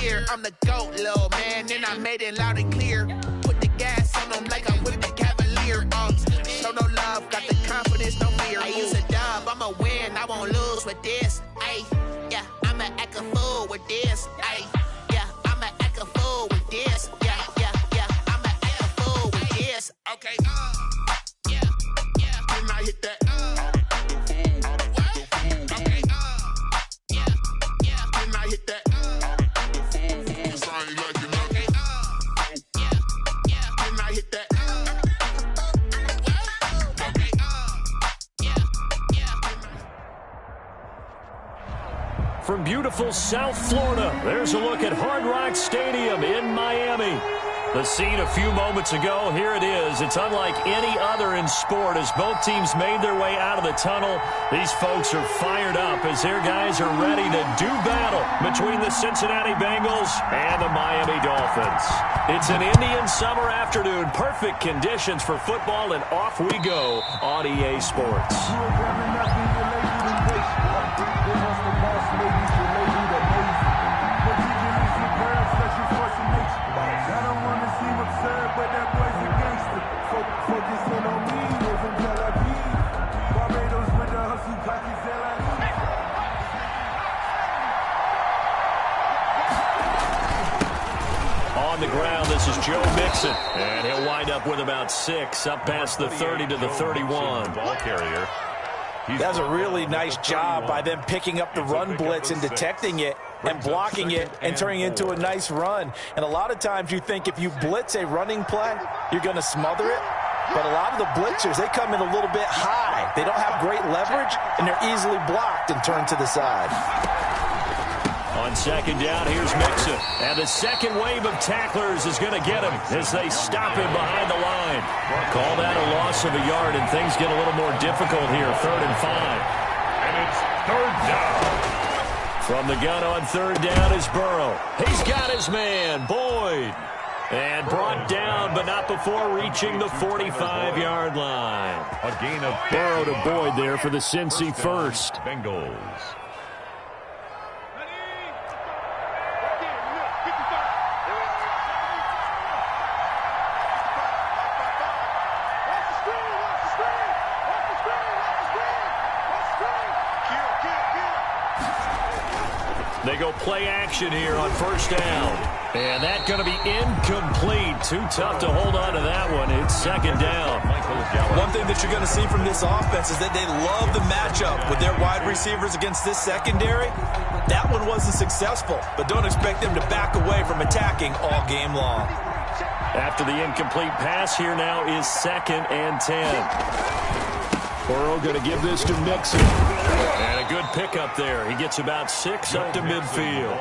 year. I'm the GOAT, little man, and I made it loud and clear. Put the gas on them like I'm with the Cavalier. Show no love, got the confidence, no fear. I use a dub, I'ma win, I won't lose with this. Ay, yeah, I'ma act a fool with this. Ay, yeah, I'ma act a fool with this. Yeah, yeah, yeah, I'ma act a fool with this. Okay, yeah, yeah, can I hit that? Okay, yeah, yeah, can I hit that? From beautiful South Florida, there's a look at Hard Rock Stadium in Miami. The scene a few moments ago, here it is. It's unlike any other in sport as both teams made their way out of the tunnel. These folks are fired up as their guys are ready to do battle between the Cincinnati Bengals and the Miami Dolphins. It's an Indian summer afternoon, perfect conditions for football, and off we go on EA Sports. On the ground, this is Joe Mixon, and he'll wind up with about 6, up past the 30 to the 31. Ball carrier. That's a really nice job by them picking up the run blitz and detecting it and blocking it and turning it into a nice run. And a lot of times you think if you blitz a running play, you're going to smother it. But a lot of the blitzers, they come in a little bit high. They don't have great leverage, and they're easily blocked and turned to the side. On second down, here's Mixon. And the second wave of tacklers is going to get him as they stop him behind the line. Call that a loss of a yard, and things get a little more difficult here. 3rd and 5. And it's 3rd down. From the gun on 3rd down is Burrow. He's got his man, Boyd. And brought down, but not before reaching the 45-yard line. A gain of Burrow to Boyd there for the Cincy first. Bengals. They go play action here on 1st down. And that's going to be incomplete. Too tough to hold on to that one. It's 2nd down. One thing that you're going to see from this offense is that they love the matchup with their wide receivers against this secondary. That one wasn't successful, but don't expect them to back away from attacking all game long. After the incomplete pass, here now is 2nd and 10. Burrow going to give this to Mixon. And a good pickup there. He gets about 6 up to midfield.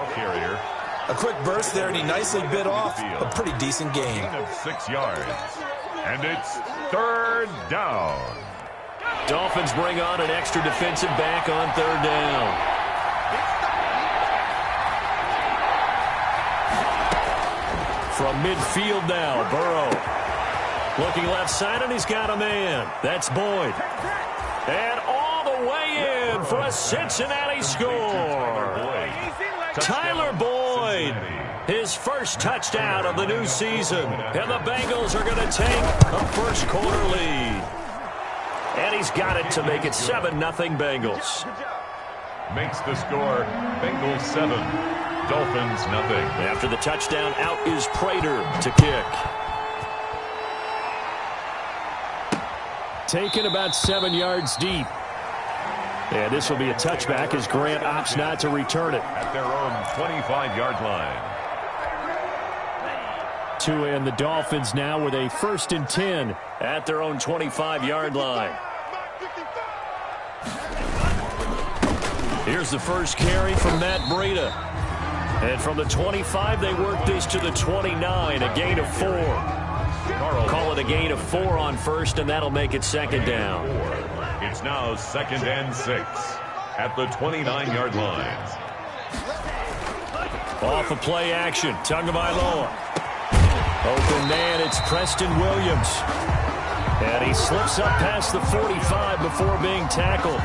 A quick burst there, and he nicely bit off a pretty decent gain. Of 6 yards. And it's 3rd down. Dolphins bring on an extra defensive back on 3rd down. From midfield now, Burrow. Looking left side, and he's got a man. That's Boyd. And all the way in for a Cincinnati score. Tyler Boyd, his first touchdown of the new season. And the Bengals are going to take a first-quarter lead. And he's got it to make it 7-0 Bengals. Makes the score Bengals 7, Dolphins nothing. After the touchdown, out is Prater to kick. Taken about 7 yards deep. And this will be a touchback as Grant opts not to return it. At their own 25-yard line. Tua and the Dolphins now with a 1st and 10 at their own 25-yard line. Here's the first carry from Matt Breida. And from the 25, they work this to the 29, a gain of 4. Call it a gain of 4 on 1st, and that'll make it 2nd down. It's now 2nd and 6 at the 29-yard line. Off of play action, Tagovailoa. Open man, it's Preston Williams. And he slips up past the 45 before being tackled.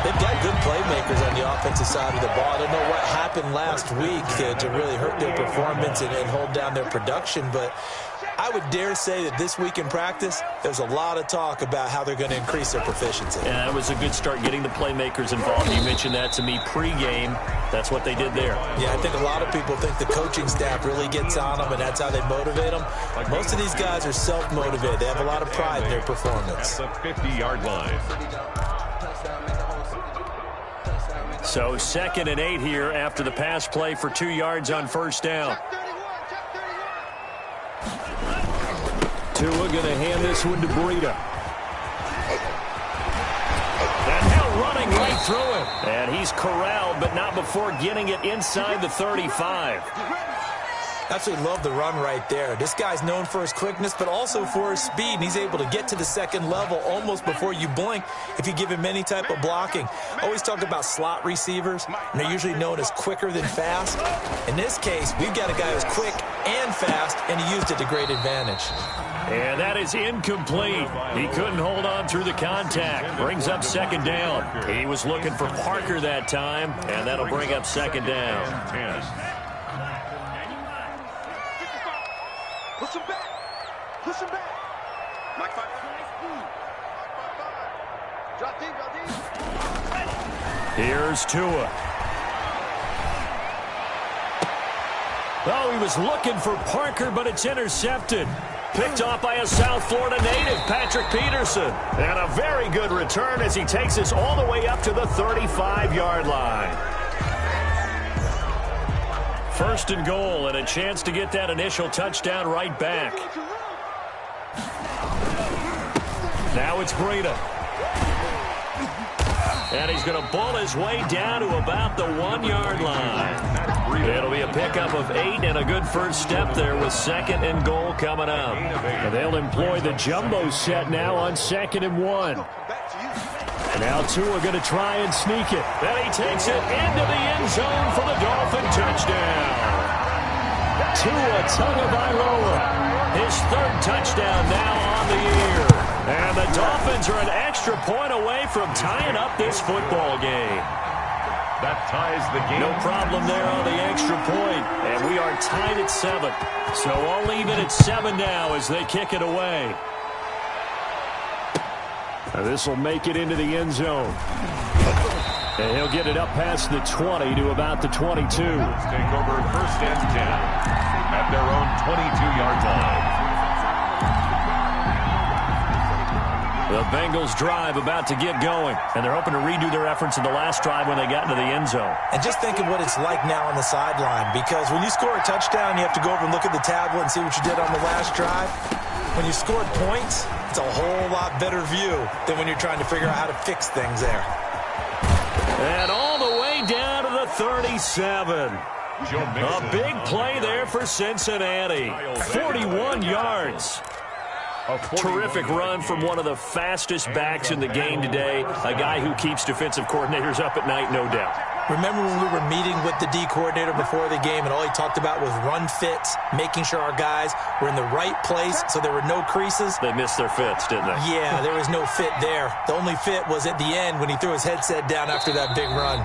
They've got good playmakers on the offensive side of the ball. I don't know what happened last week to really hurt their performance and hold down their production, but I would dare say that this week in practice, there's a lot of talk about how they're going to increase their proficiency. Yeah, that was a good start getting the playmakers involved. You mentioned that to me pregame. That's what they did there. Yeah, I think a lot of people think the coaching staff really gets on them, and that's how they motivate them. Most of these guys are self-motivated. They have a lot of pride in their performance. At the 50-yard line. So 2nd and 8 here after the pass play for 2 yards on first down. Tua going to hand this one to Breida. And now running right through him. And he's corralled, but not before getting it inside the 35. Absolutely love the run right there. This guy's known for his quickness, but also for his speed. And he's able to get to the second level almost before you blink if you give him any type of blocking. Always talk about slot receivers, and they're usually known as quicker than fast. In this case, we've got a guy who's quick and fast, and he used it to great advantage. And that is incomplete. He couldn't hold on through the contact. Brings up 2nd down. He was looking for Parker that time, and that'll bring up 2nd down. 10. Push him back. Push him back. Mike 5. Drop deep, drop deep. Here's Tua. Oh, he was looking for Parker, but it's intercepted. Picked off by a South Florida native, Patrick Peterson. And a very good return as he takes us all the way up to the 35-yard line. 1st and goal, and a chance to get that initial touchdown right back. Now it's Breida. And he's going to bull his way down to about the 1-yard line. It'll be a pickup of 8 and a good first step there with 2nd and goal coming up. And they'll employ the jumbo set now on 2nd and 1. Now Tua going to try and sneak it. Then he takes it into the end zone for the Dolphin touchdown. Tua Tagovailoa, his 3rd touchdown now on the year. And the Dolphins are an extra point away from tying up this football game. That ties the game. No problem there on the extra point. And we are tied at 7. So I'll leave it at 7 now as they kick it away. This will make it into the end zone. And he'll get it up past the 20 to about the 22. Take over 1st and 10 at their own 22-yard line. The Bengals drive about to get going, and they're hoping to redo their efforts in the last drive when they got into the end zone. And just think of what it's like now on the sideline, because when you score a touchdown, you have to go over and look at the tablet and see what you did on the last drive. When you scored points, it's a whole lot better view than when you're trying to figure out how to fix things there. And all the way down to the 37. A big play there for Cincinnati. 41 yards. Terrific run from one of the fastest backs in the game today. A guy who keeps defensive coordinators up at night, no doubt. Remember when we were meeting with the D coordinator before the game and all he talked about was run fits, making sure our guys were in the right place so there were no creases? They missed their fits, didn't they? Yeah, there was no fit there. The only fit was at the end when he threw his headset down after that big run.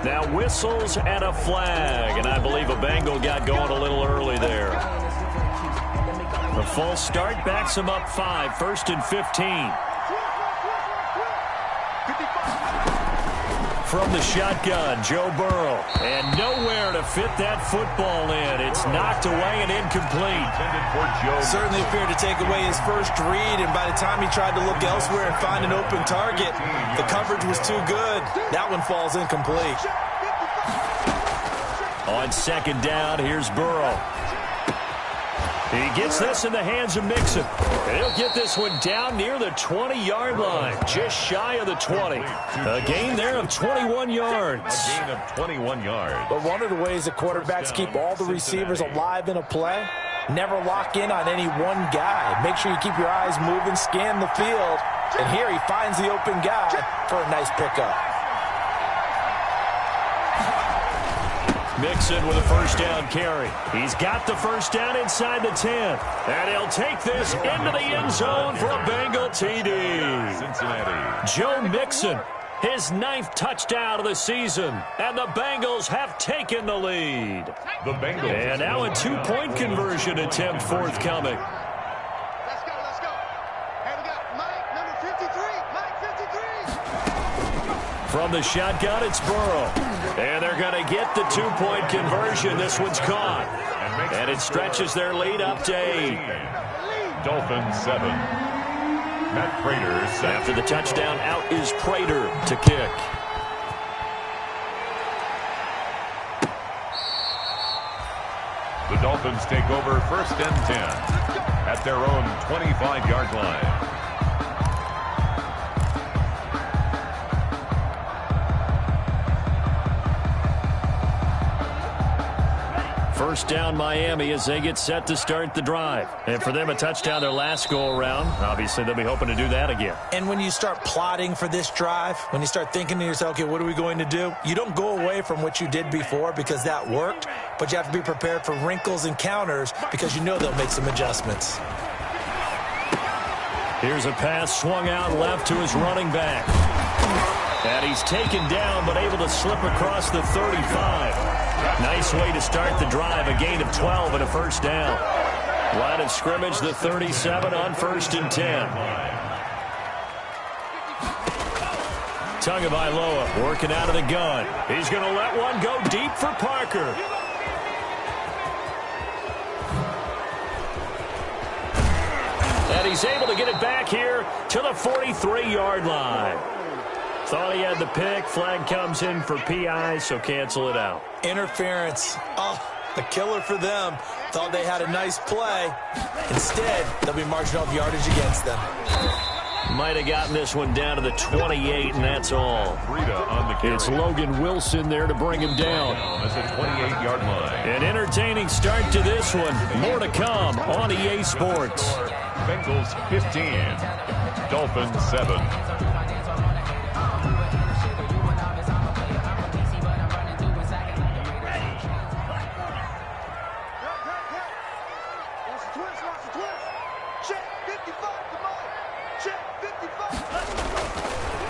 Now whistles and a flag, and I believe a Bengal got going a little early there. The false start backs him up 5, 1st and 15. From the shotgun, Joe Burrow. And nowhere to fit that football in. It's knocked away and incomplete. Certainly appeared to take away his first read, and by the time he tried to look elsewhere and find an open target, the coverage was too good. That one falls incomplete. On 2nd down, here's Burrow. He gets this in the hands of Mixon. And he'll get this one down near the 20-yard line, just shy of the 20. A gain there of 21 yards. A gain of 21 yards. But one of the ways that quarterbacks keep all the receivers alive in a play, never lock in on any one guy. Make sure you keep your eyes moving, scan the field. And here he finds the open guy for a nice pickup. Mixon with a first down carry. He's got the first down inside the 10. And he'll take this into the end zone for a Bengal TD. Cincinnati. Joe Mixon, his 9th touchdown of the season. And the Bengals have taken the lead. The Bengals. And now a 2-point conversion attempt forthcoming. Let's go, let's go. Hey, we got Mike, number 53. Mike, 53. From the shotgun, it's Burrow. And they're going to get the 2-point conversion. This one's caught. And it stretches their lead up to 8. Dolphins 7. Matt Prater set. After the touchdown, out is Prater to kick. The Dolphins take over 1st and 10 at their own 25-yard line. First down Miami as they get set to start the drive. And for them, a touchdown their last go-around. Obviously, they'll be hoping to do that again. And when you start plotting for this drive, when you start thinking to yourself, okay, what are we going to do? You don't go away from what you did before because that worked, but you have to be prepared for wrinkles and counters because you know they'll make some adjustments. Here's a pass swung out left to his running back. And he's taken down but able to slip across the 35. Nice way to start the drive, a gain of 12 and a first down. Line of scrimmage, the 37 on 1st and 10. Tagovailoa working out of the gun. He's going to let one go deep for Parker. And he's able to get it back here to the 43-yard line. Thought he had the pick. Flag comes in for PI, so cancel it out. Interference. Oh, the killer for them. Thought they had a nice play. Instead, they'll be marching off yardage against them. Might have gotten this one down to the 28, and that's all. It's Logan Wilson there to bring him down. That's a 28-yard line. An entertaining start to this one. More to come on EA Sports. Bengals 15. Dolphins 7.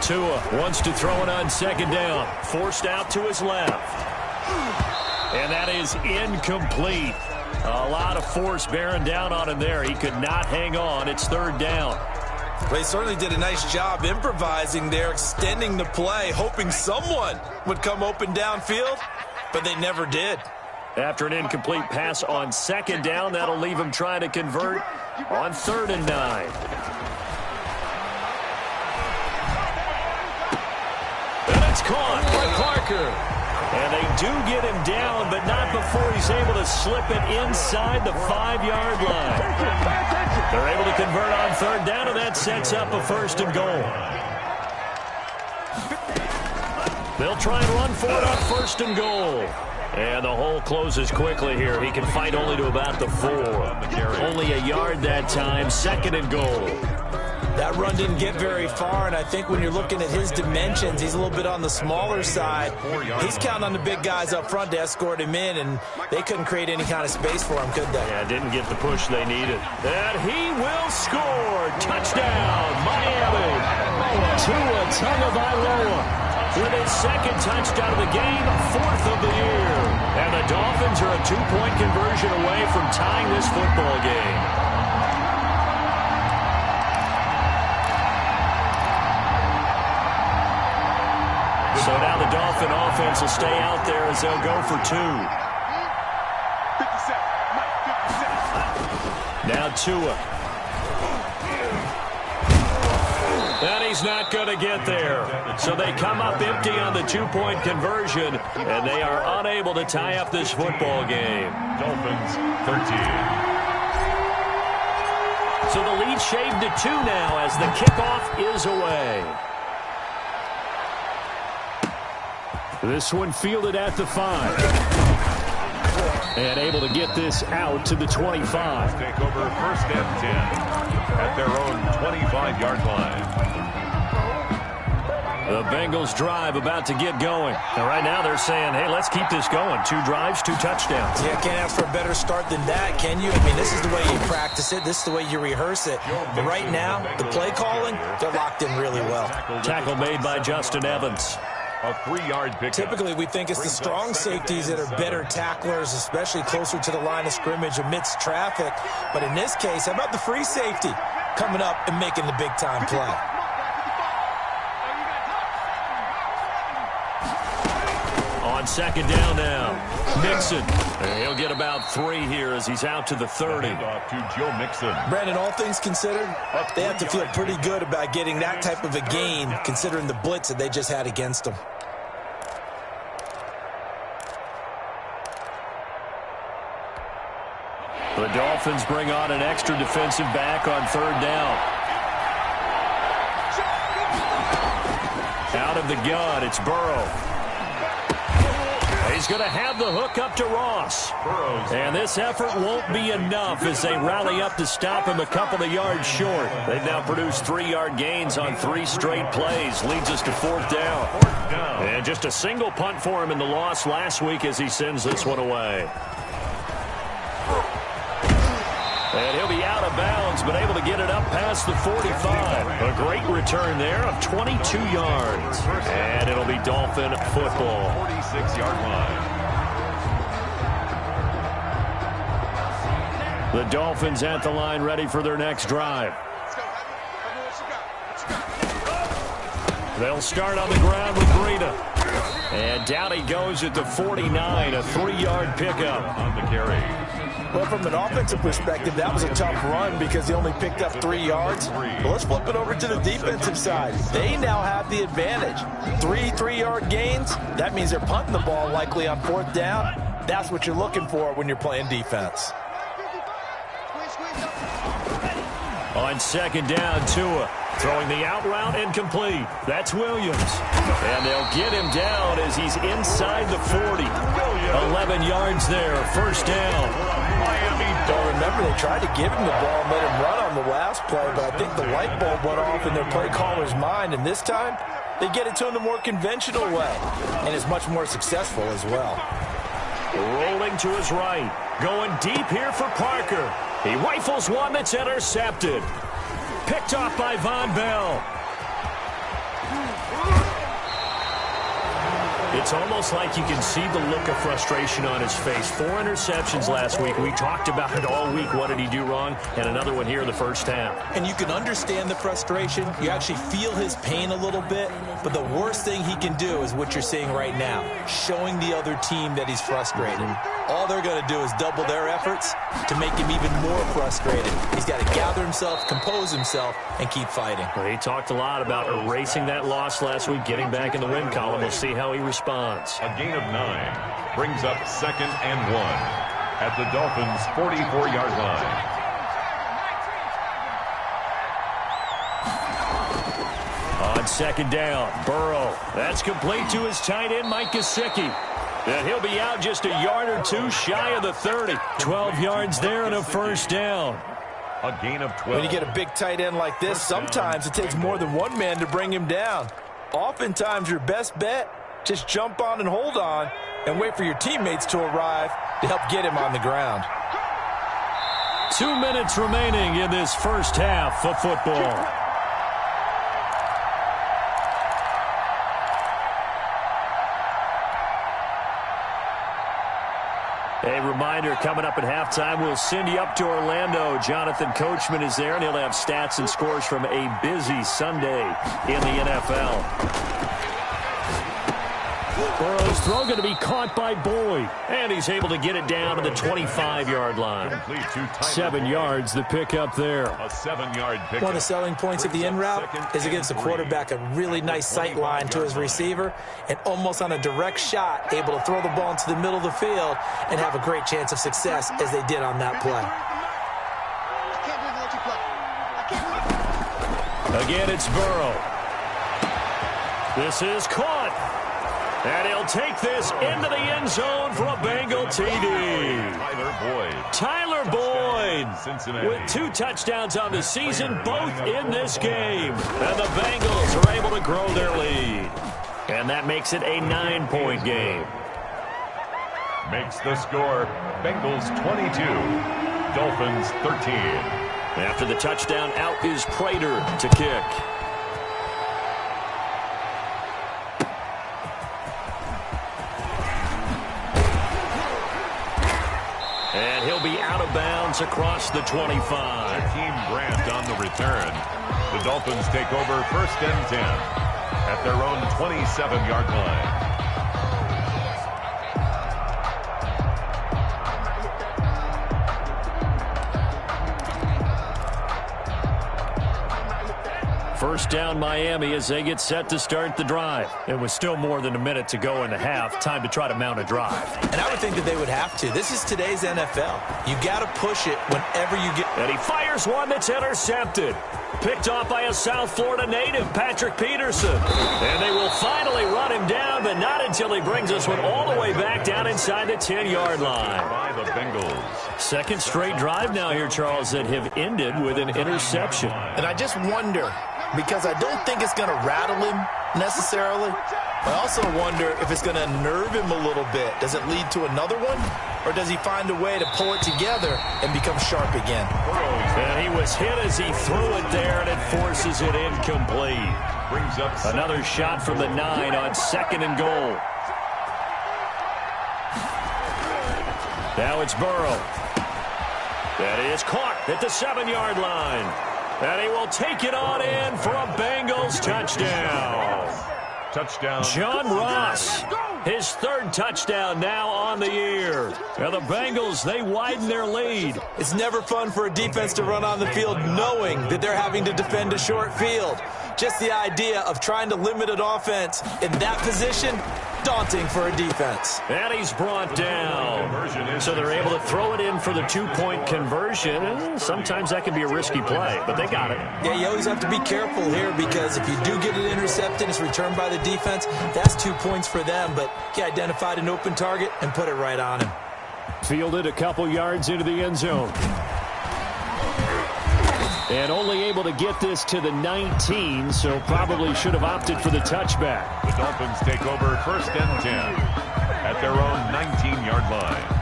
Tua wants to throw it on 2nd down. Forced out to his left. And that is incomplete. A lot of force bearing down on him there. He could not hang on. It's 3rd down. Well, he certainly did a nice job improvising there, extending the play, hoping someone would come open downfield, but they never did. After an incomplete pass on 2nd down, that'll leave him trying to convert on 3rd and 9. It's caught by Parker. And they do get him down, but not before he's able to slip it inside the 5-yard line. They're able to convert on 3rd down, and that sets up a 1st and goal. They'll try and run for it on 1st and goal. And the hole closes quickly here. He can fight only to about the 4. Only a yard that time, 2nd and goal. That run didn't get very far, and I think when you're looking at his dimensions, he's a little bit on the smaller side. He's counting on the big guys up front to escort him in, and they couldn't create any kind of space for him, could they? Yeah, didn't get the push they needed. And he will score. Touchdown, Miami. Tua Tagovailoa with his 2nd touchdown of the game, 4th of the year. And the Dolphins are a 2-point conversion away from tying this football game. So now the Dolphin offense will stay out there as they'll go for 2. 57. Now Tua. And he's not going to get there. So they come up empty on the 2-point conversion, and they are unable to tie up this football game. Dolphins 13. So the lead shaved to 2 now as the kickoff is away. This one fielded at the 5. And able to get this out to the 25. Take over 1st and 10 at their own 25-yard line. The Bengals drive about to get going. And right now they're saying, hey, let's keep this going. 2 drives, 2 touchdowns. Yeah, can't ask for a better start than that, can you? I mean, this is the way you practice it. This is the way you rehearse it. But right now, the play calling, they're locked in really well. Tackle made by Justin Evans. A 3-yard pickup. Typically, we think it's the strong safeties that are better tacklers, especially closer to the line of scrimmage amidst traffic. But in this case, how about the free safety coming up and making the big-time play? On second down now, Mixon. He'll get about 3 here as he's out to the 30. Off to Joe Mixon. Brandon, all things considered, they have to feel pretty good about getting that type of a gain, considering the blitz that they just had against them. The Dolphins bring on an extra defensive back on 3rd down. Out of the gun, it's Burrow. He's going to have the hook up to Ross. And this effort won't be enough as they rally up to stop him a couple of yards short. They've now produced 3-yard gains on 3 straight plays. Leads us to 4th down. And just a single punt for him in the loss last week as he sends this one away. And he'll be out of bounds, but able to get it up past the 45. A great return there of 22 yards. And it'll be Dolphin football. 46-yard line. The Dolphins at the line ready for their next drive. They'll start on the ground with Breida. And down he goes at the 49, a 3-yard pickup. On the carry. Well, from an offensive perspective, that was a tough run because he only picked up 3 yards. But let's flip it over to the defensive side. They now have the advantage. 3 3-yard gains. That means they're punting the ball likely on 4th down. That's what you're looking for when you're playing defense. On second down, Tua throwing the out route incomplete. That's Williams. And they'll get him down as he's inside the 40. 11 yards there, 1st down. Don't remember, they tried to give him the ball and let him run on the last play, but I think the light bulb went off in their play caller's mind, and this time they get it to him the more conventional way, and it's much more successful as well. Rolling to his right. Going deep here for Parker. He rifles one that's intercepted. Picked off by Von Bell. It's almost like you can see the look of frustration on his face. 4 interceptions last week. We talked about it all week. What did he do wrong? And another one here in the 1st half. And you can understand the frustration. You actually feel his pain a little bit. But the worst thing he can do is what you're seeing right now, showing the other team that he's frustrated. All they're going to do is double their efforts to make him even more frustrated. He's got to gather himself, compose himself, and keep fighting. Well, he talked a lot about erasing that loss last week, getting back in the win column. We'll see how he responds. A gain of 9 brings up 2nd and 1 at the Dolphins' 44-yard line. On second down, Burrow. That's complete to his tight end, Mike Gesicki. And he'll be out just a yard or 2 shy of the 30. 12 yards there and a 1st down. A gain of 12. When you get a big tight end like this, sometimes it takes more than one man to bring him down. Oftentimes, your best bet, just jump on and hold on and wait for your teammates to arrive to help get him on the ground. 2 minutes remaining in this 1st half of football. A reminder, coming up at halftime, we'll send you up to Orlando. Jonathan Coachman is there, and he'll have stats and scores from a busy Sunday in the NFL. Burrow's throw going to be caught by Boyd, and he's able to get it down to the 25-yard line. 7 yards, the pickup there. A 7-yard pickup. One of the selling points of the in route is it gives the quarterback a really nice sight line to his receiver, and almost on a direct shot, able to throw the ball into the middle of the field and have a great chance of success as they did on that play. Again, it's Burrow. This is caught. And he'll take this into the end zone for a Bengal TD. Tyler Boyd. Tyler Boyd Cincinnati. With 2 touchdowns on the season, both in this game. And the Bengals are able to grow their lead. And that makes it a 9-point game. Makes the score Bengals 22, Dolphins 13. After the touchdown, out is Prater to kick. And he'll be out of bounds across the 25. Team Grant on the return. The Dolphins take over 1st and 10 at their own 27-yard line. First down Miami as they get set to start the drive. It was still more than a minute to go in the half. Time to try to mount a drive. And I would think that they would have to. This is today's NFL. You got to push it whenever you get. And he fires one that's intercepted. Picked off by a South Florida native, Patrick Peterson. And they will finally run him down, but not until he brings us one all the way back down inside the 10-yard line. By the Bengals. Second straight drive now here, Charles, that have ended with an interception. And I just wonder, because I don't think it's going to rattle him necessarily. I also wonder if it's going to nerve him a little bit. Does it lead to another one? Or does he find a way to pull it together and become sharp again? And he was hit as he threw it there, and it forces it incomplete. Brings up another shot from the 9 on 2nd and goal. Now it's Burrow. That is caught at the 7-yard line. And he will take it on in for a Bengals touchdown. Touchdown. John Ross, his 3rd touchdown now on the year. And the Bengals, they widen their lead. It's never fun for a defense to run on the field knowing that they're having to defend a short field. Just the idea of trying to limit an offense in that position, daunting for a defense. And he's brought down. So they're able to throw it in for the 2-point conversion. Sometimes that can be a risky play, but they got it. Yeah, you always have to be careful here because if you do get it intercepted, it's returned by the defense. That's 2 points for them, but he identified an open target and put it right on him. Fielded a couple yards into the end zone. And only able to get this to the 19, so probably should have opted for the touchback. The Dolphins take over 1st and 10 at their own 19-yard line.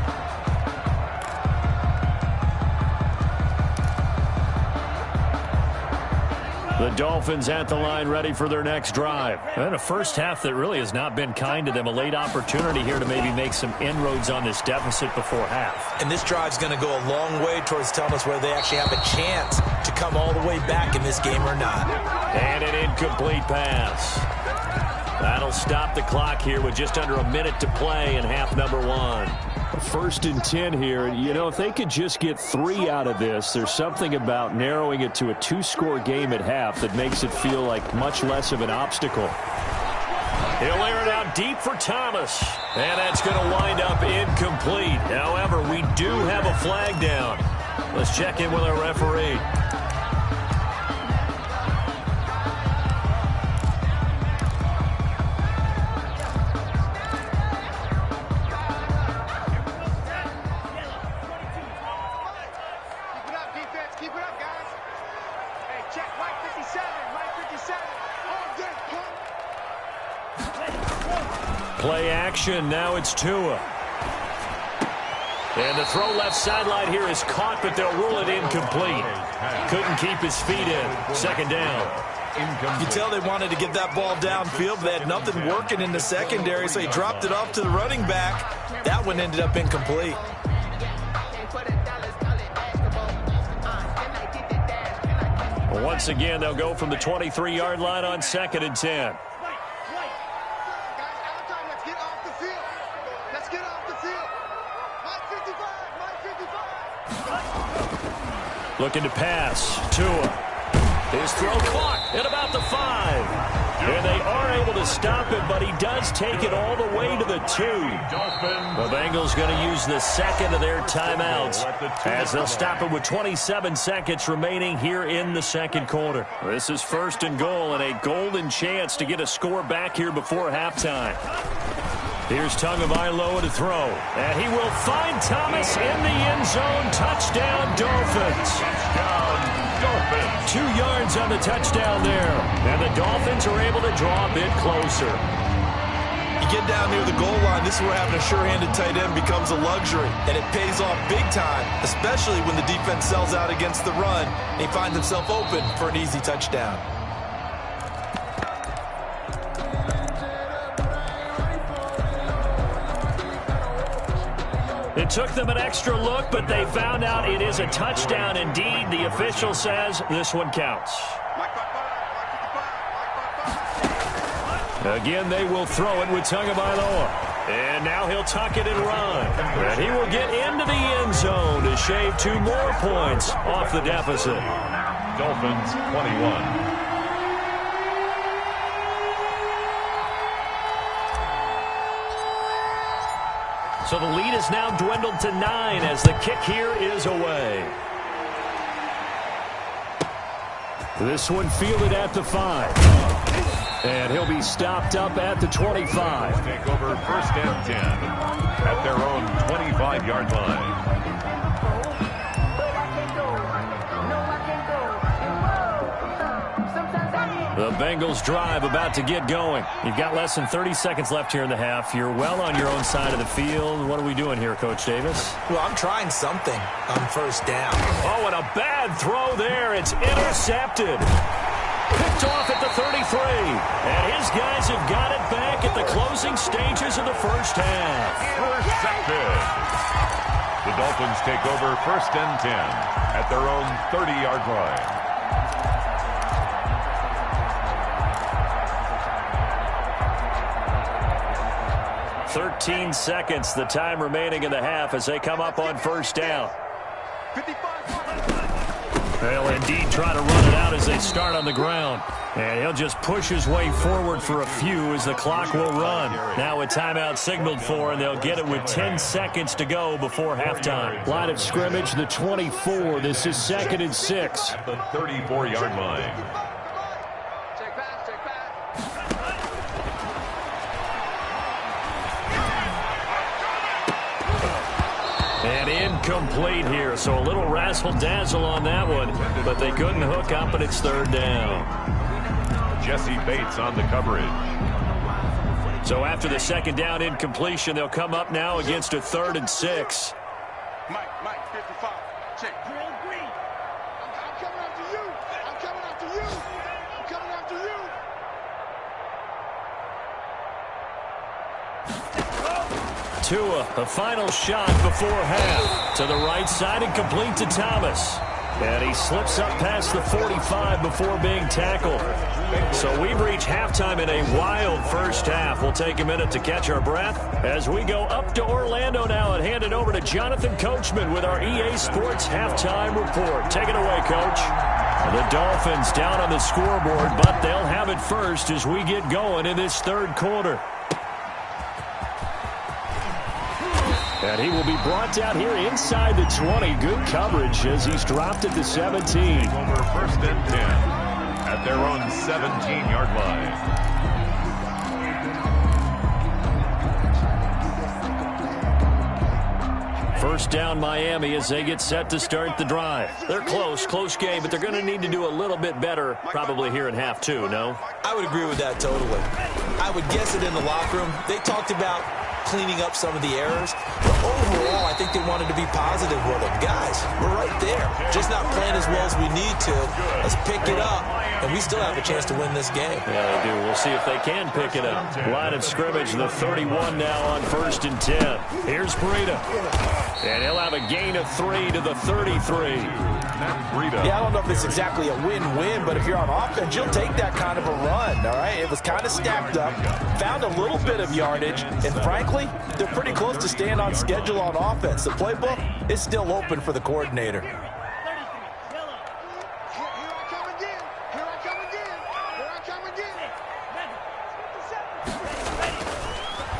The Dolphins at the line ready for their next drive. And a first half that really has not been kind to them. A late opportunity here to maybe make some inroads on this deficit before half. And this drive's going to go a long way towards telling us whether they actually have a chance to come all the way back in this game or not. And an incomplete pass. That'll stop the clock here with just under a minute to play in half number 1. 1st and 10 here. You know, if they could just get 3 out of this, there's something about narrowing it to a 2-score game at half that makes it feel like much less of an obstacle. He'll air it out deep for Thomas. And that's going to wind up incomplete. However, we do have a flag down. Let's check in with our referee. Play action. Now it's Tua. And the throw left sideline here is caught, but they'll rule it incomplete. Couldn't keep his feet in. 2nd down. You tell they wanted to get that ball downfield, but they had nothing working in the secondary, so he dropped it off to the running back. That one ended up incomplete. Well, once again, they'll go from the 23-yard line on 2nd and 10. Looking to pass. Tua. His throw caught at about the 5. And they are able to stop him, but he does take it all the way to the 2. The Bengals going to use the 2nd of their timeouts as they'll stop it with 27 seconds remaining here in the 2nd quarter. This is 1st and goal and a golden chance to get a score back here before halftime. Here's Tagovailoa to throw. And he will find Thomas in the end zone. Touchdown, Dolphins. Touchdown, Dolphins. 2 yards on the touchdown there. And the Dolphins are able to draw a bit closer. You get down near the goal line, this is where having a sure-handed tight end becomes a luxury. And it pays off big time, especially when the defense sells out against the run. And he finds himself open for an easy touchdown. It took them an extra look, but they found out it is a touchdown indeed. The official says this one counts. Again, they will throw it with Tagovailoa. And now he'll tuck it and run. And he will get into the end zone to shave 2 more points off the deficit. Dolphins 21. So the lead is now dwindled to 9 as the kick here is away. This one fielded at the 5. And he'll be stopped up at the 25. Take over 1st and 10 at their own 25-yard line. The Bengals drive about to get going. You've got less than 30 seconds left here in the half. You're well on your own side of the field. What are we doing here, Coach Davis? Well, I'm trying something on 1st down. Oh, and a bad throw there. It's intercepted. Picked off at the 33. And his guys have got it back at the closing stages of the first half. Intercepted. The Dolphins take over 1st and 10 at their own 30-yard line. 13 seconds, the time remaining in the half as they come up on 1st down. They'll indeed try to run it out as they start on the ground. And he'll just push his way forward for a few as the clock will run. Now a timeout signaled for, and they'll get it with 10 seconds to go before halftime. Line of scrimmage, the 24. This is 2nd and 6. At the 34-yard line. And incomplete here, so a little razzle-dazzle on that one, but they couldn't hook up, and it's 3rd down. Jesse Bates on the coverage. So after the 2nd down incompletion, they'll come up now against a 3rd and 6. Mike, 55, check. Drill green. I'm coming after you. I'm coming after you. I'm coming after you. Tua, a final shot before half. To the right side and complete to Thomas. And he slips up past the 45 before being tackled. So we've reached halftime in a wild first half. We'll take a minute to catch our breath as we go up to Orlando now and hand it over to Jonathan Coachman with our EA Sports Halftime Report. Take it away, Coach. The Dolphins down on the scoreboard, but they'll have it first as we get going in this 3rd quarter. And he will be brought down here inside the 20. Good coverage as he's dropped at the 17. Over 1st and 10 at their own 17-yard line. First down Miami as they get set to start the drive. They're close game, but they're going to need to do a little bit better probably here in half 2, no? I would agree with that totally. I would guess it in the locker room. They talked about cleaning up some of the errors, but overall I think they wanted to be positive with them. Guys, we're right there, just not playing as well as we need to. Let's pick it up, and we still have a chance to win this game. Yeah, they do. We'll see if they can pick it up. Line of scrimmage, the 31 now on 1st and 10. Here's Breida, and he'll have a gain of 3 to the 33. Yeah, I don't know if it's exactly a win-win, but if you're on offense, you'll take that kind of a run, all right? It was kind of stacked up, found a little bit of yardage, and frankly, they're pretty close to staying on schedule on offense. The playbook is still open for the coordinator.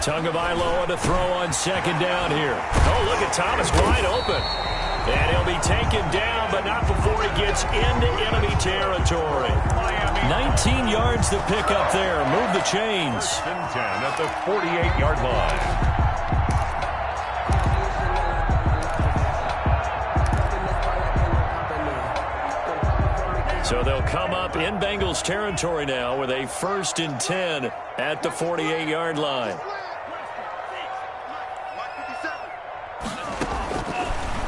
Tagovailoa to throw on 2nd down here. Oh, look at Thomas wide open. And he'll be taken down, but not before he gets into enemy territory. 19 yards to pick up there. Move the chains. 10 at the 48-yard line. So they'll come up in Bengals territory now with a 1st and 10 at the 48-yard line.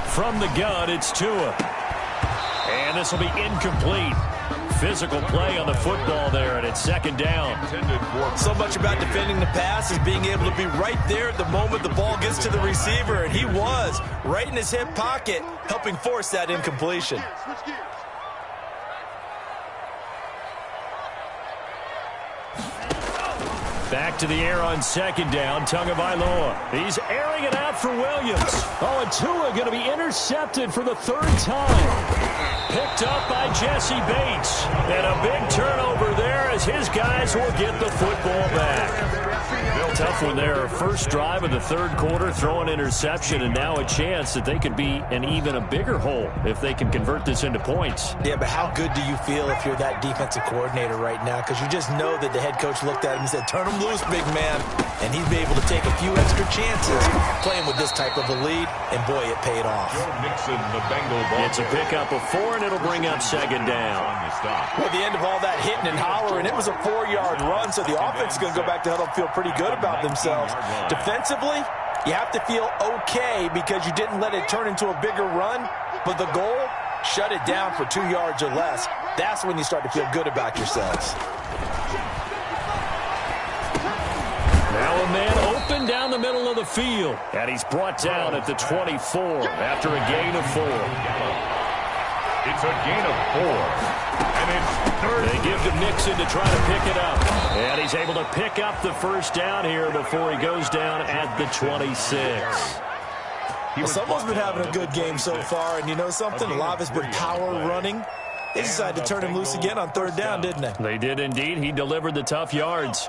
From the gun, it's Tua. And this will be incomplete. Physical play on the football there, and it's 2nd down. So much about defending the pass is being able to be right there at the moment the ball gets to the receiver, and he was right in his hip pocket, helping force that incompletion. Back to the air on 2nd down, Tagovailoa. He's airing it out for Williams. Oh, and Tua going to be intercepted for the 3rd time. Picked up by Jesse Bates. And a big turnover there as his guys will get the football back. Tough one there. First drive of the 3rd quarter, throw an interception, and now a chance that they could be in even a bigger hole if they can convert this into points. Yeah, but how good do you feel if you're that defensive coordinator right now? Because you just know that the head coach looked at him and said, turn him loose, big man. And he's been able to take a few extra chances playing with this type of a lead, and boy, it paid off. Mixon, the Bengal ball. It's a pickup of 4, and it'll bring up 2nd down. Well, at the end of all that hitting and hollering, it was a 4-yard run, so the offense is going to go back to huddle and feel pretty good about themselves. Defensively, you have to feel okay because you didn't let it turn into a bigger run, but the goal, shut it down for 2 yards or less. That's when you start to feel good about yourselves. Now a man open down the middle of the field, and he's brought down at the 24 after a gain of 4. It's a gain of 4. And it's 3rd. They give to Mixon to try to pick it up. And he's able to pick up the 1st down here before he goes down at the 26. Well, someone's been having a good game so far, and you know something? A lot of it's been power running. They decided to turn him loose again on 3rd down, didn't they? They did indeed. He delivered the tough yards.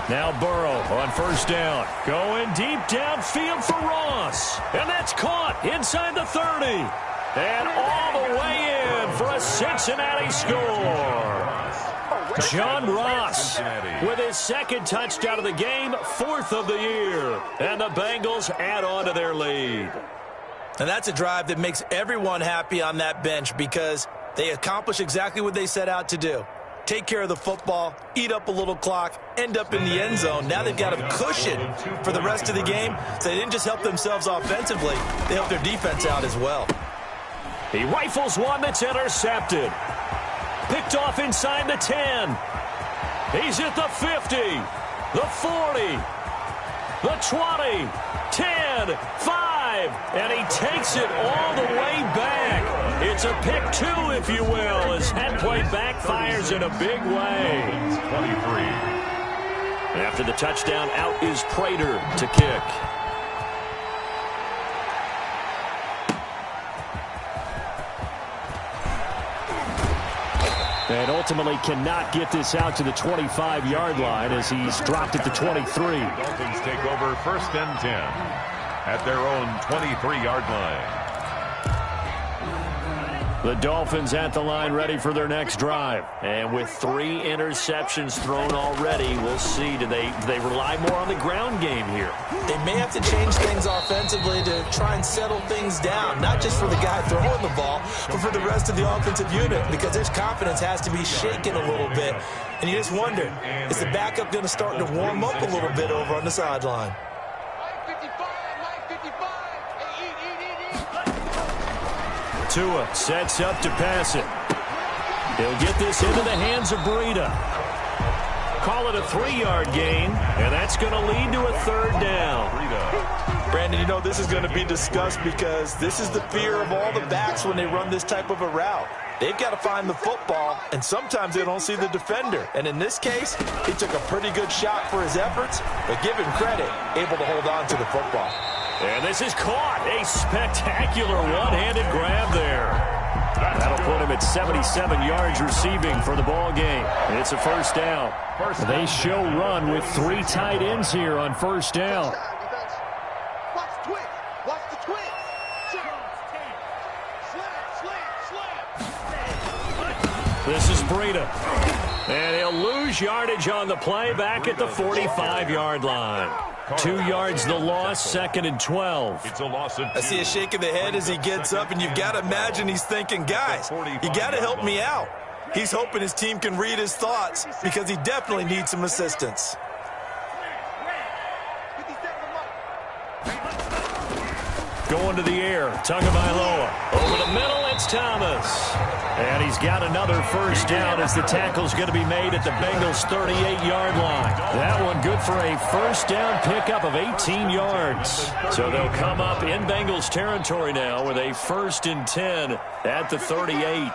Now Burrow on 1st down. Going deep downfield for Ross. And that's caught inside the 30. And all the way in for a Cincinnati score. John Ross with his 2nd touchdown of the game, 4th of the year. And the Bengals add on to their lead. And that's a drive that makes everyone happy on that bench because they accomplish exactly what they set out to do. Take care of the football, eat up a little clock, end up in the end zone. Now they've got a cushion for the rest of the game. So they didn't just help themselves offensively, they helped their defense out as well. He rifles one that's intercepted. Picked off inside the 10. He's at the 50, the 40, the 20, 10, 5, and he takes it all the way back. It's a pick 2, if you will, as that play backfires in a big way. 23. After the touchdown, out is Prater to kick. And ultimately cannot get this out to the 25-yard line as he's dropped at the 23. Dolphins take over 1st and 10 at their own 23-yard line. The Dolphins at the line ready for their next drive. And with 3 interceptions thrown already, we'll see. Do they rely more on the ground game here? They may have to change things offensively to try and settle things down, not just for the guy throwing the ball, but for the rest of the offensive unit, because his confidence has to be shaken a little bit. And you just wonder, is the backup going to start to warm up a little bit over on the sideline? Tua sets up to pass it. He'll get this into the hands of Breida. Call it a 3-yard gain, and that's going to lead to a 3rd down. Brandon, you know this is going to be discussed because this is the fear of all the backs when they run this type of a route. They've got to find the football, and sometimes they don't see the defender. And in this case, he took a pretty good shot for his efforts, but give him credit, able to hold on to the football. And this is caught. A spectacular one-handed grab there. That'll put him at 77 yards receiving for the ball game. It's a first down. They show run with 3 tight ends here on first down. Watch the twist. Watch the twist. Slam. This is Breida. And he'll lose yardage on the play back at the 45-yard line. 2 yards the loss, 2nd and 12. It's a loss of 2. I see a shake of the head as he gets up, and you've got to imagine he's thinking, guys, you got to help me out. He's hoping his team can read his thoughts because he definitely needs some assistance. Going to the air, Tagovailoa. Over the middle, it's Thomas. And he's got another first down as the tackle's going to be made at the Bengals' 38-yard line. That one good for a first down pickup of 18 yards. So they'll come up in Bengals territory now with a 1st and 10 at the 38.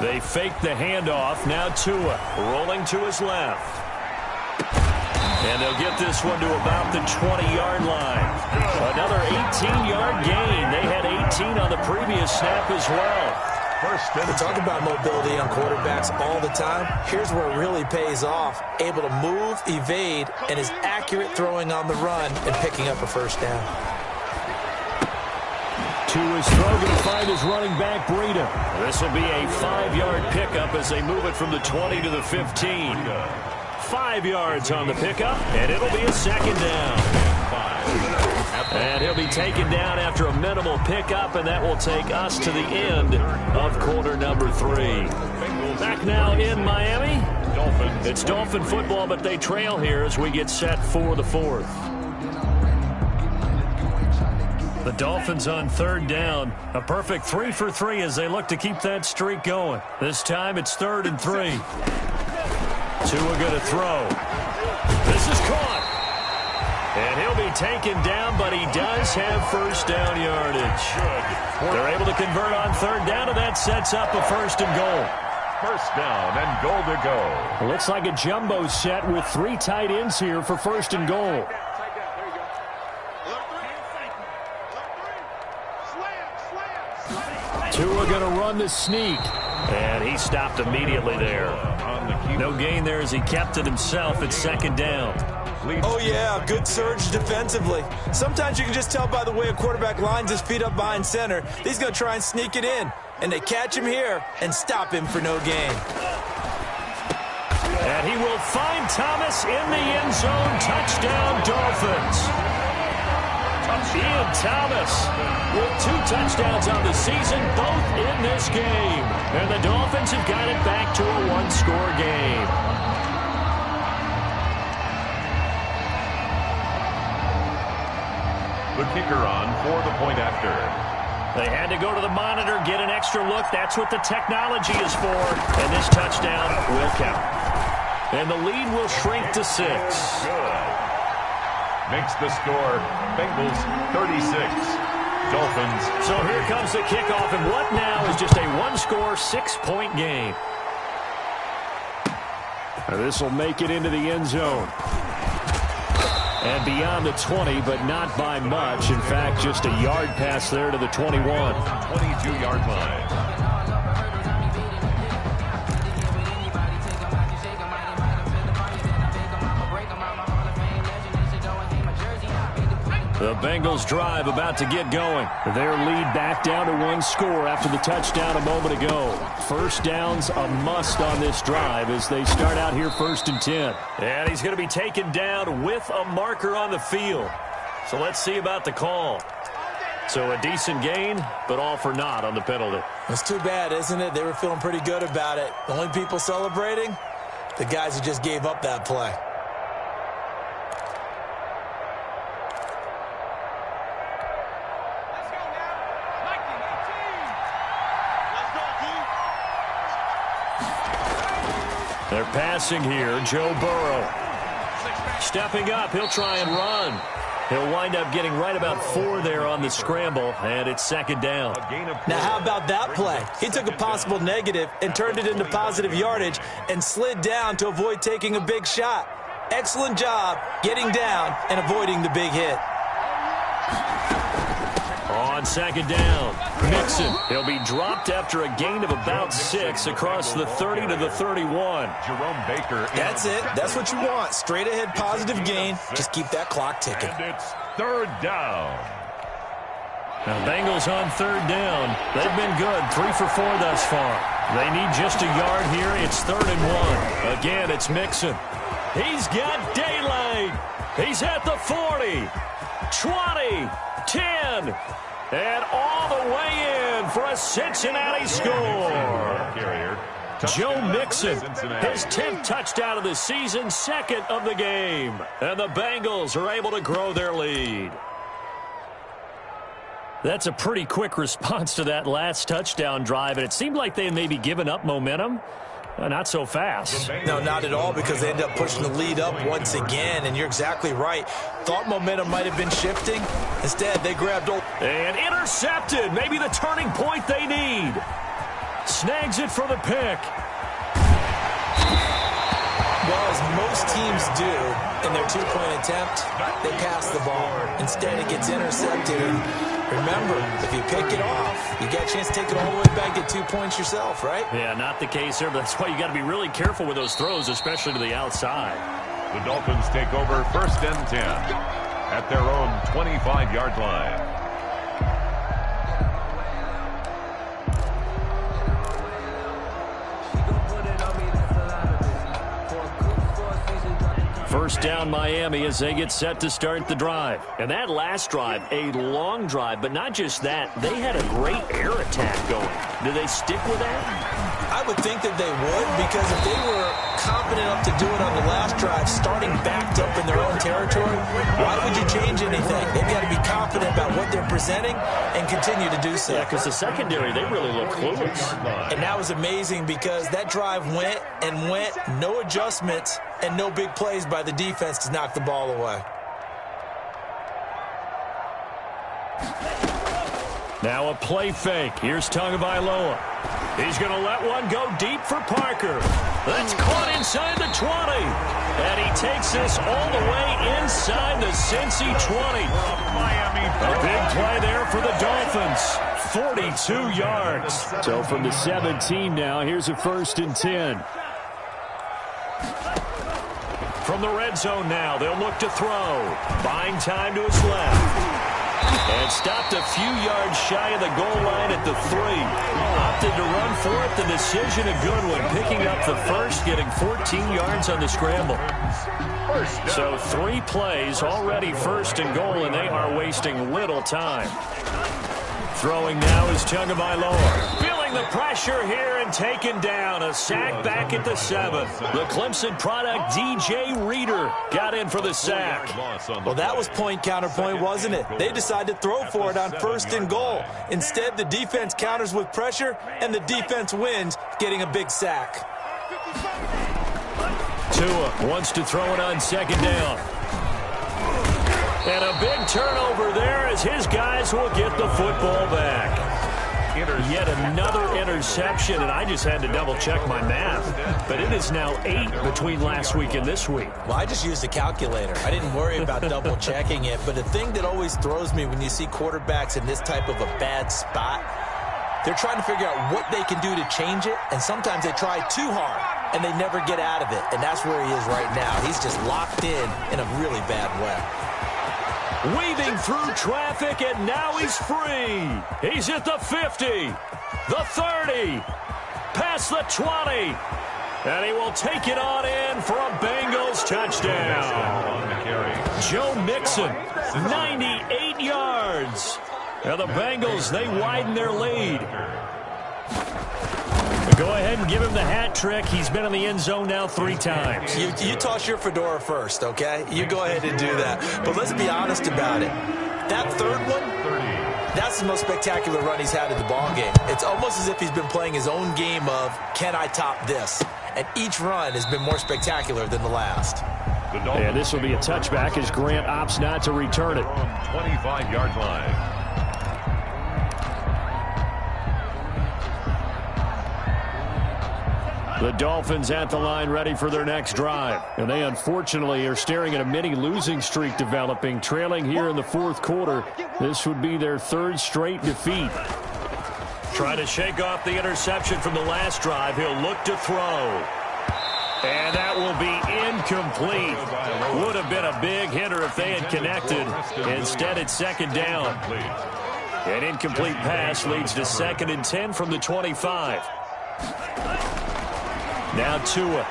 They fake the handoff. Now Tua rolling to his left. And they'll get this one to about the 20-yard line. Another 18-yard gain. They had 18 on the previous snap as well. We talk about mobility on quarterbacks all the time. Here's where it really pays off. Able to move, evade, and is accurate throwing on the run and picking up a first down. Tua's throw going to find his running back, Breida. This will be a 5-yard pickup as they move it from the 20 to the 15. 5 yards on the pickup, and it'll be a 2nd down. And he'll be taken down after a minimal pickup, and that will take us to the end of quarter number 3. Back now in Miami. It's Dolphin football, but they trail here as we get set for the 4th. The Dolphins on 3rd down. A perfect 3 for 3 as they look to keep that streak going. This time it's 3rd and 3. Tua going to throw. This is caught. And he'll be taken down, but he does have first down yardage. They're able to convert on 3rd down, and that sets up a 1st and goal. First down and goal to go. Looks like a jumbo set with 3 tight ends here for 1st and goal. Tua going to run the sneak. And he stopped immediately there. No gain there as he kept it himself at 2nd down. Oh, yeah, good surge defensively. Sometimes you can just tell by the way a quarterback lines his feet up behind center. He's going to try and sneak it in. And they catch him here and stop him for no gain. And he will find Thomas in the end zone. Touchdown, Dolphins. Ian Thomas with 2 touchdowns on the season, both in this game. And the Dolphins have got it back to a 1-score game. The kicker on for the point after. They had to go to the monitor, get an extra look. That's what the technology is for. And this touchdown will count. And the lead will shrink to 6. Good. Makes the score Bengals 36, Dolphins. So here comes the kickoff, and what now is just a 1-score, 6-point game. This will make it into the end zone. And beyond the 20, but not by much. In fact, just a yard pass there to the 21. 22-yard line. The Bengals drive about to get going. Their lead back down to 1 score after the touchdown a moment ago. First down's a must on this drive as they start out here 1st and 10. And he's going to be taken down with a marker on the field. So let's see about the call. So a decent gain, but all for naught on the penalty. It's too bad, isn't it? They were feeling pretty good about it. The only people celebrating, the guys who just gave up that play. They're passing here. Joe Burrow. Stepping up. He'll try and run. He'll wind up getting right about 4 there on the scramble, and it's 2nd down. Now, how about that play? He took a possible negative and turned it into positive yardage and slid down to avoid taking a big shot. Excellent job getting down and avoiding the big hit. on second down. Mixon. He'll be dropped after a gain of about 6 across the 30 to the 31. Jerome Baker. That's it. That's what you want. Straight ahead positive gain. Just keep that clock ticking. And it's third down. Now, Bengals on third down. They've been good, 3 for 4 thus far. They need just a yard here. It's 3rd and 1. Again, it's Mixon. He's got daylight. He's at the 40, 20, 10, and all the way in for a Cincinnati score. Joe Mixon, his 10th touchdown of the season, 2nd of the game. And the Bengals are able to grow their lead. That's a pretty quick response to that last touchdown drive, and it seemed like they had maybe given up momentum. Not so fast. No, not at all, because they ended up pushing the lead up once again, and you're exactly right. Thought momentum might have been shifting. Instead, they grabbed... And intercepted. Maybe the turning point they need. Snags it for the pick. Well, as most teams do in their two-point attempt, they pass the ball. Instead, it gets intercepted. And remember, if you pick it off, you get a chance to take it all the way back, get 2 points yourself, right? Yeah, not the case here, but that's why you got to be really careful with those throws, especially to the outside. The Dolphins take over 1st and 10 at their own 25-yard line. First down Miami as they get set to start the drive. And that last drive, a long drive, but not just that. They had a great air attack going. Do they stick with that? I would think that they would, because if they were confident enough to do it on the last drive, starting backed up in their own territory, why would you change anything? They've got to be confident about what they're presenting and continue to do so. Yeah, because the secondary, they really look clueless. And that was amazing, because that drive went and went, no adjustments, and no big plays by the defense to knock the ball away. Now a play fake. Here's Tagovailoa. He's going to let one go deep for Parker. That's caught inside the 20. And he takes this all the way inside the Cincy 20. A big play there for the Dolphins. 42 yards. So from the 17 now, here's a 1st and 10. From the red zone now, they'll look to throw. Buying time to his left. And stopped a few yards shy of the goal line at the 3. Opted to run for it. The decision a good one. Picking up the first, getting 14 yards on the scramble. So 3 plays, already 1st and goal, and they are wasting little time. Throwing now is Tagovailoa. Feeling the pressure here and taken down. A sack back at the 7. The Clemson product, DJ Reader, got in for the sack. Well, that was point counterpoint, wasn't it? They decided to throw for it on 1st and goal. Instead, the defense counters with pressure, and the defense wins, getting a big sack. Tua wants to throw it on 2nd down. And a big turnover there as his guys will get the football back. Yet another interception, and I just had to double-check my math. But it is now 8 between last week and this week. Well, I just used a calculator. I didn't worry about double-checking it. But the thing that always throws me when you see quarterbacks in this type of a bad spot, they're trying to figure out what they can do to change it, and sometimes they try too hard, and they never get out of it. And that's where he is right now. He's just locked in a really bad way. Weaving through traffic, and now he's free. He's at the 50, the 30, past the 20, and he will take it on in for a Bengals touchdown. Joe Mixon, 98 yards. And the Bengals, they widen their lead. Go ahead and give him the hat trick. He's been in the end zone now 3 times. You toss your fedora first, okay? You go ahead and do that. But let's be honest about it. That 3rd one, that's the most spectacular run he's had in the ballgame. It's almost as if he's been playing his own game of, can I top this? And each run has been more spectacular than the last. And this will be a touchback as Grant opts not to return it. 25-yard line. The Dolphins at the line ready for their next drive. And they unfortunately are staring at a mini losing streak developing, trailing here in the fourth quarter. This would be their third straight defeat. Trying to shake off the interception from the last drive. He'll look to throw. And that will be incomplete. Would have been a big hitter if they had connected. Instead, it's second down. An incomplete pass leads to 2nd and 10 from the 25. Now Tua.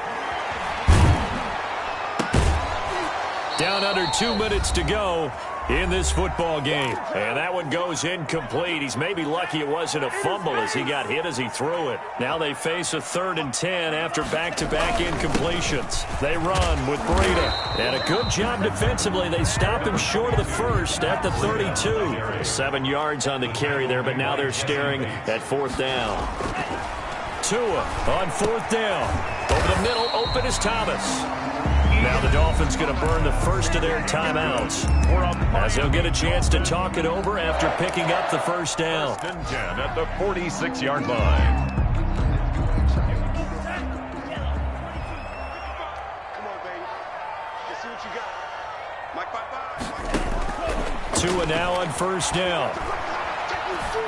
Down under 2 minutes to go in this football game. And that one goes incomplete. He's maybe lucky it wasn't a fumble as he got hit as he threw it. Now they face a 3rd and 10 after back-to-back incompletions. They run with Breida. And a good job defensively. They stop him short of the first at the 32. 7 yards on the carry there, but now they're staring at 4th down. Tua on 4th down. Over the middle, open is Thomas. Now the Dolphins going to burn the first of their timeouts as they'll get a chance to talk it over after picking up the first down. 1st and 10 at the 46-yard line. Come on, baby. Let's see what you got. Mike, Tua now on 1st down.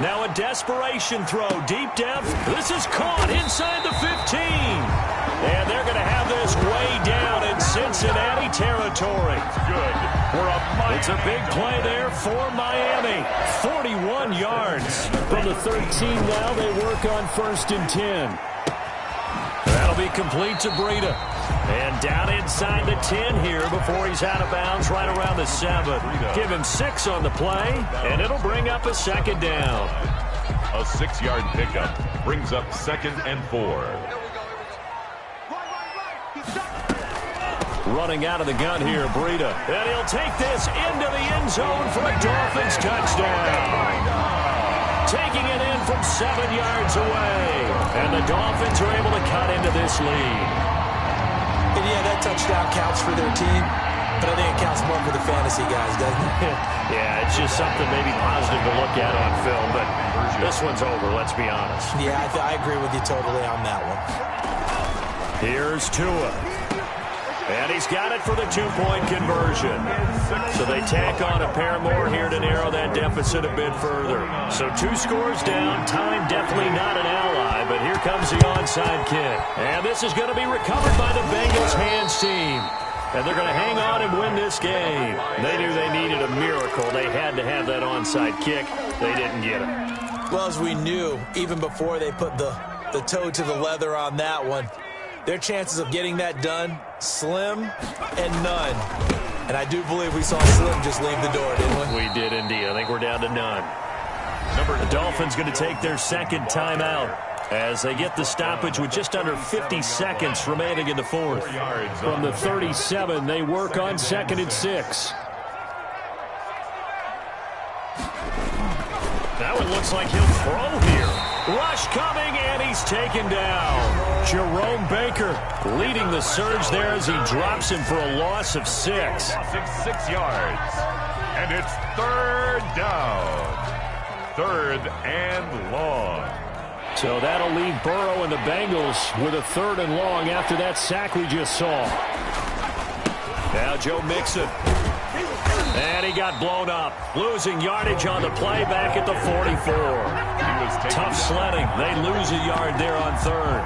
Now a desperation throw deep down. This is caught inside the 15. And they're going to have this way down in Cincinnati territory. Good for a Miami. It's a big play there for Miami. 41 yards. From the 13 now, they work on 1st and 10. That'll be complete to Breida. And down inside the 10 here before he's out of bounds right around the 7. Give him 6 on the play, and it'll bring up a 2nd down. A 6-yard pickup brings up 2nd and 4. Running out of the gun here, Breida. And he'll take this into the end zone for a Dolphins touchdown. Taking it in from 7 yards away. And the Dolphins are able to cut into this lead. And yeah, that touchdown counts for their team, but I think it counts more for the fantasy guys, doesn't it? Yeah, it's just something maybe positive to look at on film, but this one's over, let's be honest. Yeah, I agree with you totally on that one. Here's Tua. And he's got it for the 2-point conversion. So they tack on a pair more here to narrow that deficit a bit further. So 2 scores down. Time definitely not an ally, but here comes the onside kick. And this is going to be recovered by the Bengals hands team. And they're going to hang on and win this game. They knew they needed a miracle. They had to have that onside kick. They didn't get it. Well, as we knew, even before they put the toe to the leather on that one, their chances of getting that done, slim and none. And I do believe we saw Slim just leave the door, didn't we? We did indeed. I think we're down to none. The Dolphins going to take their 2nd timeout as they get the stoppage with just under 50 seconds remaining in the 4th. From the 37, they work on 2nd and 6. That one looks like he'll throw here. Rush coming, and he's taken down. Jerome Baker leading the surge there as he drops him for a loss of 6. Crossing 6 yards. And it's 3rd down. 3rd and long. So that'll leave Burrow and the Bengals with a 3rd and long after that sack we just saw. Now Joe Mixon. And he got blown up. Losing yardage on the play back at the 44. Tough sledding. They lose a yard there on 3rd.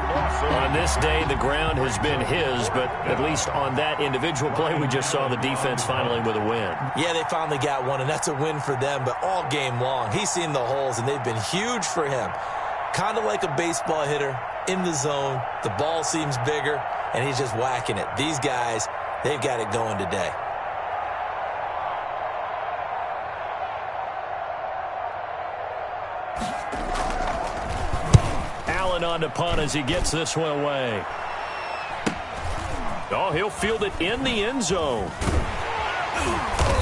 On this day, the ground has been his, but at least on that individual play, we just saw the defense finally with a win. Yeah, they finally got one, and that's a win for them, but all game long, he's seen the holes, and they've been huge for him. Kind of like a baseball hitter in the zone. The ball seems bigger, and he's just whacking it. These guys, they've got it going today. Allen on the punt as he gets this one away. Oh, he'll field it in the end zone.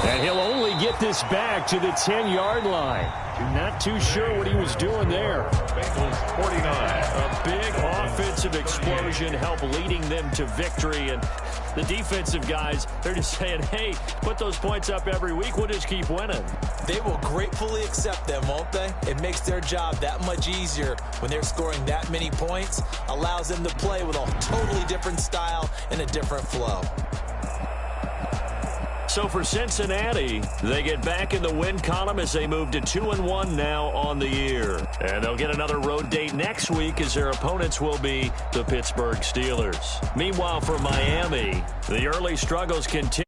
And he'll only get this back to the 10-yard line. Not too sure what he was doing there. Bengals 49. A big offensive explosion helped leading them to victory. And the defensive guys, they're just saying, hey, put those points up every week. We'll just keep winning. They will gratefully accept them, won't they? It makes their job that much easier when they're scoring that many points. Allows them to play with a totally different style and a different flow. So for Cincinnati, they get back in the win column as they move to 2-1 now on the year. And they'll get another road date next week as their opponents will be the Pittsburgh Steelers. Meanwhile, for Miami, the early struggles continue.